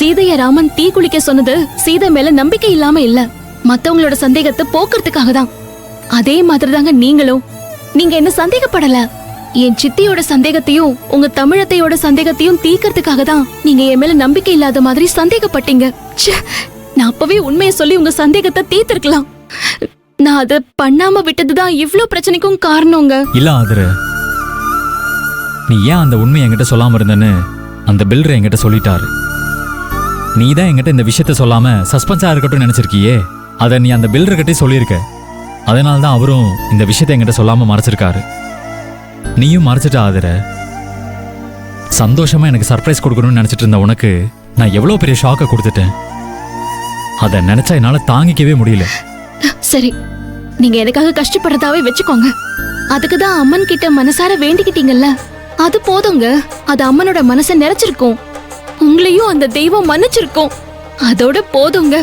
சீதைய ராமன் தீ குளிக்க சொன்னது சீதை மேல நம்பிக்கை இல்லாம இல்ல, மத்தவங்களோட சந்தேகத்தை போக்குறதுக்காக தான். அதே மாதிரிதாங்க நீங்களும். நீங்க என்ன சந்தேகப்படல, என் சித்தியோட சந்தேகத்தையும் உங்க தமிழத்தையோட சந்தேகத்தையும் தீக்கிறதுக்காக தான் நீங்க என் மேல நம்பிக்கை இல்லாத மாதிரி சந்தேகப்பட்டீங்க. நான் அப்பவே உண்மையை சொல்லி உங்க சந்தேகத்தை தீர்த்திருக்கலாம். நான் அதை பண்ணாம விட்டதுதான் இவ்ளோ பிரச்சனைக்கும் காரணங்க. இல்ல ஆதர, நீ ஏன் அந்த உண்மையை என்கிட்ட சொல்லாம இருந்தன்னு அந்த பில்டர் என்கிட்ட சொல்லிட்டாரு. நீ தான் என்கிட்ட இந்த விஷயத்த சொல்லாம சஸ்பென்ஸா இருக்கட்டும் நினைச்சிருக்கியே, அதை நீ அந்த பில்டர் கிட்டே சொல்லியிருக்க. அதனால்தான் அவரும் இந்த விஷயத்தை என்கிட்ட சொல்லாம மறைச்சிருக்காரு. நீயும் மறைச்சிட்ட ஆதர. சந்தோஷமா எனக்கு சர்ப்ரைஸ் கொடுக்கணும்னு நினைச்சிட்டு இருந்த உனக்கு நான் எவ்வளவு பெரிய ஷாக்கை கொடுத்துட்டேன். அதை நினைச்சா என்னால தாங்கிக்கவே முடியல. சரி, நீங்க எனக்காக கஷ்டப்படுறதாவே வச்சுக்கோங்க. அதுக்குதான் அம்மன் கிட்ட மனசார வேண்டிக்கிட்டீங்கல்ல, அது போதுங்க. அது அம்மனோட மனசை நிறைச்சிருக்கும், உங்களையும் அந்த தெய்வம் மன்னிச்சிருக்கும். அதோட போதுங்க.